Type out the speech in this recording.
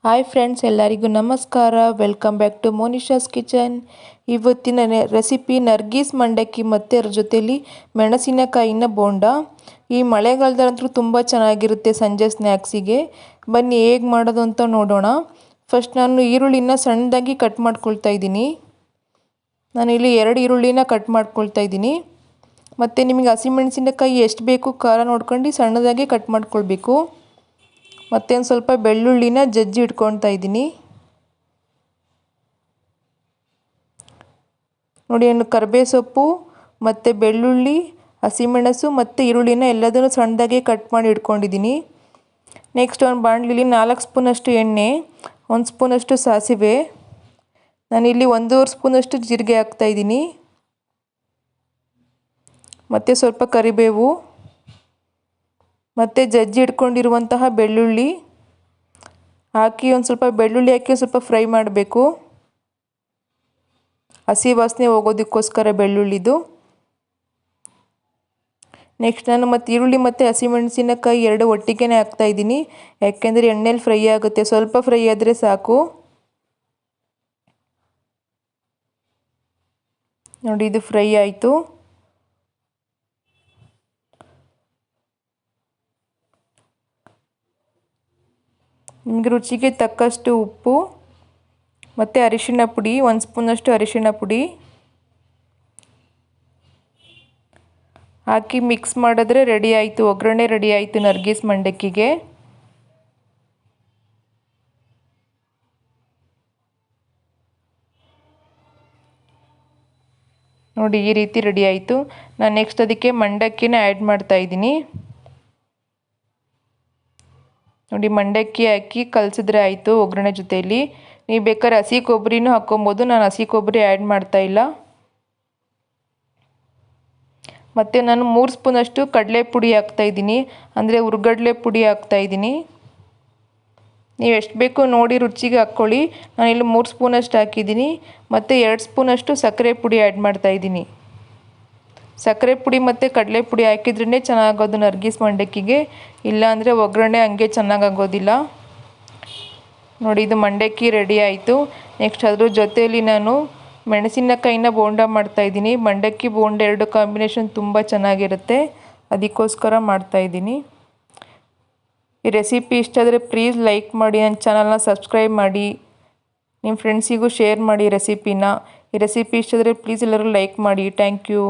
Hi friends, ಎಲ್ಲರಿಗೂ ನಮಸ್ಕಾರ. Welcome back to Monisha's kitchen. ಇವತ್ತಿನ ರೆಸಿಪಿ ನರ್ಗೀಸ್ ಮಂಡಕ್ಕಿ ಮತ್ತು ಅದರ ಜೊತೆಯಲ್ಲಿ ಮೆಣಸಿನಕಾಯಿನ ಬೋಂಡ. ಈ ಮಳೆಗಾಲದಂತೂ ತುಂಬ ಚೆನ್ನಾಗಿರುತ್ತೆ ಸಂಜೆ ಸ್ನ್ಯಾಕ್ಸಿಗೆ. ಬನ್ನಿ ಹೇಗೆ ಮಾಡೋದು ಅಂತ ನೋಡೋಣ. ಫಸ್ಟ್ ನಾನು ಈರುಳ್ಳಿನ ಸಣ್ಣದಾಗಿ ಕಟ್ ಮಾಡ್ಕೊಳ್ತಾ ಇದ್ದೀನಿ. ನಾನಿಲ್ಲಿ 2 ಈರುಳ್ಳಿನ ಕಟ್ ಮಾಡ್ಕೊಳ್ತಾ ಇದ್ದೀನಿ. ಮತ್ತು ನಿಮಗೆ ಹಸಿಮೆಣಸಿನಕಾಯಿ ಎಷ್ಟು ಬೇಕು ಖಾರ ನೋಡ್ಕೊಂಡು ಸಣ್ಣದಾಗಿ ಕಟ್ ಮಾಡ್ಕೊಳ್ಬೇಕು. ಮತ್ತು ಒಂದು ಸ್ವಲ್ಪ ಬೆಳ್ಳುಳ್ಳಿನ ಜಜ್ಜಿ ಇಟ್ಕೊಳ್ತಾ ಇದ್ದೀನಿ. ನೋಡಿ, ಕರಿಬೇವು ಸೊಪ್ಪು ಮತ್ತು ಬೆಳ್ಳುಳ್ಳಿ, ಹಸಿಮೆಣಸು ಮತ್ತು ಈರುಳ್ಳಿನ ಎಲ್ಲದನ್ನು ಸಣ್ಣದಾಗಿ ಕಟ್ ಮಾಡಿ ಇಟ್ಕೊಂಡಿದ್ದೀನಿ. ನೆಕ್ಸ್ಟ್ ಒಂದು ಬಾಣಲಿಲಿ 4 ಸ್ಪೂನಷ್ಟು ಎಣ್ಣೆ, 1 ಸ್ಪೂನಷ್ಟು ಸಾಸಿವೆ, ನಾನಿಲ್ಲಿ 1.5 ಸ್ಪೂನಷ್ಟು ಜೀರಿಗೆ ಹಾಕ್ತಾಯಿದ್ದೀನಿ. ಮತ್ತು ಸ್ವಲ್ಪ ಕರಿಬೇವು ಮತ್ತು ಜಜ್ಜಿ ಇಟ್ಕೊಂಡಿರುವಂತಹ ಬೆಳ್ಳುಳ್ಳಿ ಹಾಕಿ ಒಂದು ಸ್ವಲ್ಪ ಬೆಳ್ಳುಳ್ಳಿ ಹಾಕಿ ಸ್ವಲ್ಪ ಫ್ರೈ ಮಾಡಬೇಕು, ಹಸಿ ವಾಸನೆ ಹೋಗೋದಕ್ಕೋಸ್ಕರ ಬೆಳ್ಳುಳ್ಳಿದು. ನೆಕ್ಸ್ಟ್ ನಾನು ಮತ್ತು ಈರುಳ್ಳಿ ಮತ್ತು ಹಸಿಮೆಣಸಿನಕಾಯಿ 2 ಒಟ್ಟಿಗೆ ಹಾಕ್ತಾಯಿದ್ದೀನಿ, ಯಾಕೆಂದರೆ ಎಣ್ಣೆಲಿ ಫ್ರೈ ಆಗುತ್ತೆ. ಸ್ವಲ್ಪ ಫ್ರೈ ಆದರೆ ಸಾಕು. ನೋಡಿ, ಇದು ಫ್ರೈ ಆಯಿತು. ನಿಮಗೆ ರುಚಿಗೆ ತಕ್ಕಷ್ಟು ಉಪ್ಪು ಮತ್ತು ಅರಿಶಿಣ ಪುಡಿ, 1 ಸ್ಪೂನಷ್ಟು ಅರಿಶಿಣ ಪುಡಿ ಹಾಕಿ ಮಿಕ್ಸ್ ಮಾಡಿದ್ರೆ ರೆಡಿ ಆಯಿತು, ಒಗ್ಗರಣೆ ರೆಡಿ ಆಯಿತು ನರ್ಗೀಸ್ ಮಂಡಕ್ಕಿಗೆ. ನೋಡಿ, ಈ ರೀತಿ ರೆಡಿ ಆಯಿತು. ನಾನು ನೆಕ್ಸ್ಟ್ ಅದಕ್ಕೆ ಮಂಡಕ್ಕಿನ ಆ್ಯಡ್ ಮಾಡ್ತಾಯಿದ್ದೀನಿ. ನೋಡಿ, ಮಂಡಕ್ಕಿ ಹಾಕಿ ಕಲಸಿದ್ರೆ ಆಯಿತು ಒಗ್ಗರಣೆ ಜೊತೆಯಲ್ಲಿ. ನೀವು ಬೇಕಾದ್ರೆ ಹಸಿ ಕೊಬ್ಬರಿನೂ ಹಾಕ್ಕೊಬೋದು, ನಾನು ಹಸಿ ಕೊಬ್ಬರಿ ಆ್ಯಡ್ ಮಾಡ್ತಾಯಿಲ್ಲ. ಮತ್ತು ನಾನು 3 ಸ್ಪೂನಷ್ಟು ಕಡಲೆ ಪುಡಿ ಹಾಕ್ತಾಯಿದ್ದೀನಿ, ಅಂದರೆ ಹುರ್ಗಡ್ಲೆ ಪುಡಿ ಹಾಕ್ತಾಯಿದ್ದೀನಿ. ನೀವು ಎಷ್ಟು ಬೇಕು ನೋಡಿ ರುಚಿಗೆ ಹಾಕ್ಕೊಳ್ಳಿ. ನಾನಿಲ್ಲಿ 3 ಸ್ಪೂನಷ್ಟು ಹಾಕಿದ್ದೀನಿ. ಮತ್ತು 2 ಸ್ಪೂನಷ್ಟು ಸಕ್ಕರೆ ಪುಡಿ ಆ್ಯಡ್ ಮಾಡ್ತಾಯಿದ್ದೀನಿ. ಸಕ್ಕರೆ ಪುಡಿ ಮತ್ತು ಕಡಲೆ ಪುಡಿ ಹಾಕಿದ್ರೇ ಚೆನ್ನಾಗೋದು ನರ್ಗೀಸ್ ಮಂಡಕ್ಕಿಗೆ, ಇಲ್ಲಾಂದರೆ ಒಗ್ಗರಣೆ ಹಂಗೆ ಚೆನ್ನಾಗಾಗೋದಿಲ್ಲ. ನೋಡಿ, ಇದು ಮಂಡಕ್ಕಿ ರೆಡಿ ಆಯಿತು. ನೆಕ್ಸ್ಟ್ ಅದ್ರ ಜೊತೆಯಲ್ಲಿ ನಾನು ಮೆಣಸಿನಕಾಯಿನ ಬೋಂಡ ಮಾಡ್ತಾಯಿದ್ದೀನಿ. ಮಂಡಕ್ಕಿ ಬೋಂಡ 2 ಕಾಂಬಿನೇಷನ್ ತುಂಬ ಚೆನ್ನಾಗಿರುತ್ತೆ, ಅದಕ್ಕೋಸ್ಕರ ಮಾಡ್ತಾಯಿದ್ದೀನಿ. ಈ ರೆಸಿಪಿ ಇಷ್ಟ ಆದರೆ ಪ್ಲೀಸ್ ಲೈಕ್ ಮಾಡಿ, ನನ್ನ ಚಾನಲ್ನ ಸಬ್ಸ್ಕ್ರೈಬ್ ಮಾಡಿ, ನಿಮ್ಮ ಫ್ರೆಂಡ್ಸಿಗೂ ಶೇರ್ ಮಾಡಿ ರೆಸಿಪಿನ. ಈ ರೆಸಿಪಿ ಇಷ್ಟ ಆದರೆ ಪ್ಲೀಸ್ ಎಲ್ಲರೂ ಲೈಕ್ ಮಾಡಿ. Thank you.